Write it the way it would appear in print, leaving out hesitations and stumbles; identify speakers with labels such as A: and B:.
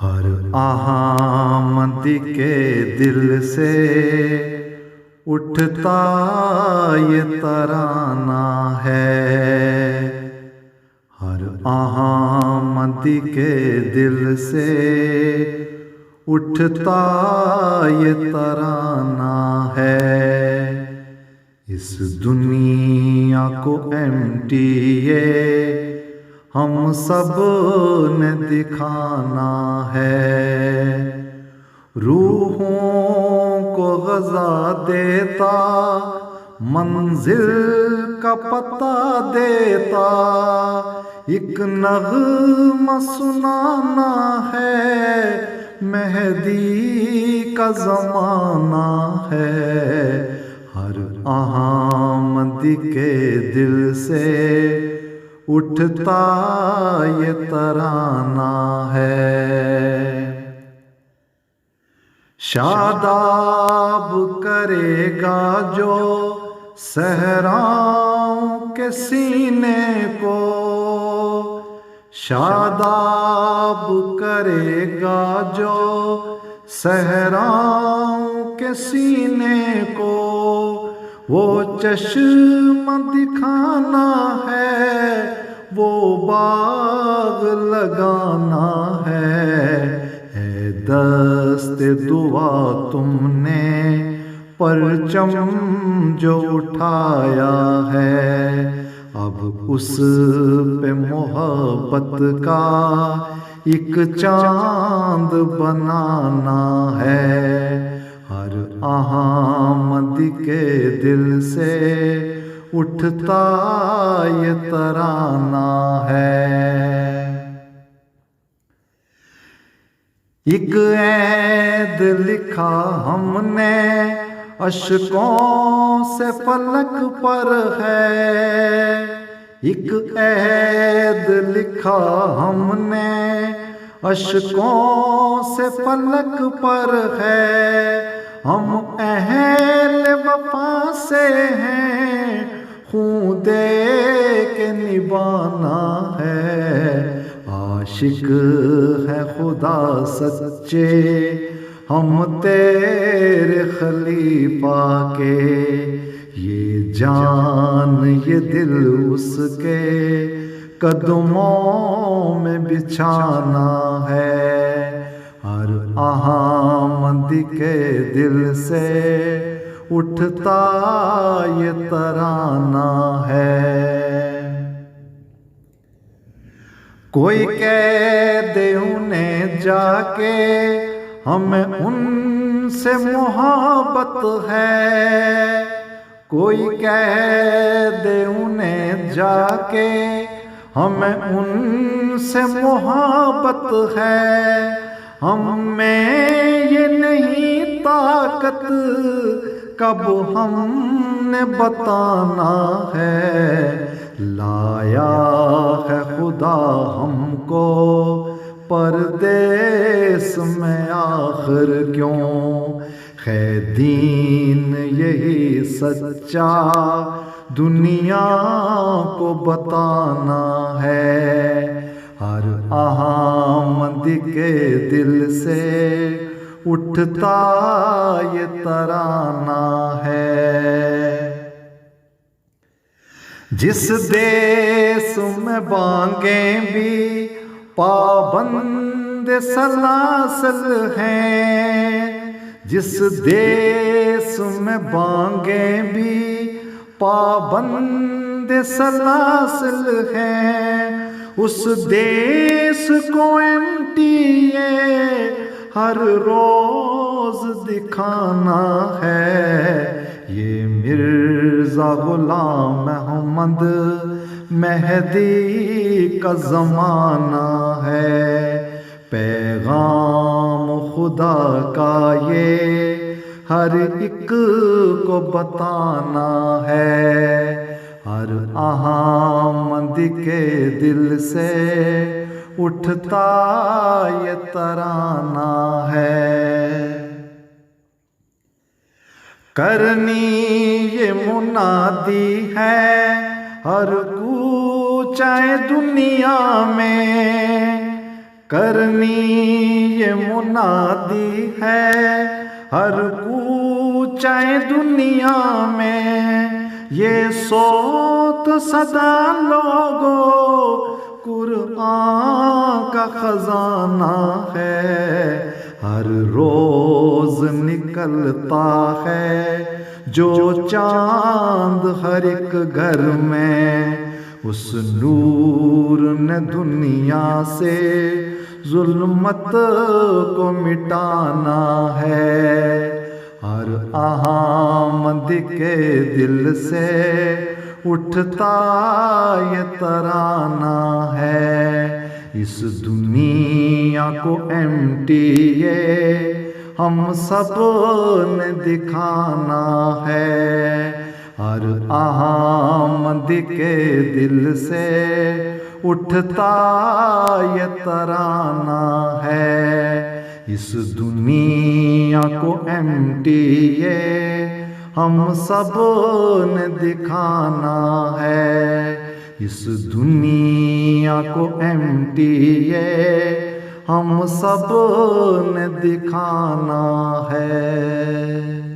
A: ہر احمد کے دل سے اٹھتا یہ ترانہ ہے، ہر احمد کے دل سے اٹھتا یہ ترانہ ہے۔ اس دنیا کو MTA ہم سب نے دکھانا ہے، روحوں کو غذا دیتا، منزل کا پتہ دیتا، ایک نغمہ سنانا ہے، مہدی کا زمانہ ہے۔ ہر احمد کے دل سے اٹھتا یہ ترانہ ہے۔ شاداب کرے گا جو صحراؤں کے سینے کو، شاداب کرے گا جو صحراؤں کے سینے کو، وہ چشمہ دکھانا ہے، وہ باغ لگانا ہے۔ اے دست دعا تم نے پرچم جو اٹھایا ہے، اب اس پہ محبت کا ایک چاند بنانا ہے۔ ہر احمد کے دل سے اٹھتا یہ ترانہ ہے۔ ایک عید لکھا ہم نے اشکوں سے فلک پر ہے، ایک عید لکھا ہم نے اشکوں سے فلک پر ہے، ہم اہل وفا سے ہیں، خون دے کے نبھانا ہے۔ عاشق ہے خدا سچے ہم تیرے خلیفہ کے، یہ جان یہ دل اس کے قدموں میں بچھانا ہے۔ ہر احمد کے دل سے اٹھتا یہ ترانہ ہے۔ کوئی کہہ دے انہیں جا کے ہمیں ان سے محبت ہے، کوئی کہہ دے انہیں جا کے ہمیں ان سے محبت ہے، ہم میں یہ نہیں طاقت کب ہم نے بتانا ہے، لایا ہے خدا ہم کو پردیس میں آخر کیوں، دین یہی سچا دنیا کو بتانا ہے۔ ہر احمد کے دل سے اٹھتا یہ ترانہ ہے۔ جس دیس میں بانگیں بھی پابند سلاسل ہیں، جس دیس میں بانگیں بھی پابند سلاسل ہیں، اس دیس کو MTA ہر روز دکھانا ہے۔ یہ مرزا غلام احمد مہدی کا زمانہ ہے، پیغام خدا کا یہ ہر ایک کو بتانا ہے۔ ہر احمد کے دل سے اٹھتا یہ ترانہ ہے۔ کرنی یہ منادی ہے ہر کوچہ دنیا میں، کرنی یہ منادی ہے ہر کوچہ دنیا میں، یہ صوت صدا لوگو قرآن کا خزانہ ہے، ہر روز نکلتا ہے جو چاند ہر ایک گھر میں، اس نور نے دنیا سے ظلمت کو مٹانا ہے، ہر احمد کے دل سے اٹھتا یہ ترانہ ہے، اس دنیا کو MTA ہم سب نے دکھانا ہے، ہر احمد کے دل سے اٹھتا یہ ترانہ ہے، اس دنیا کو MTA ہم سب نے دکھانا ہے، اس دنیا کو MTA ہم سب نے دکھانا ہے۔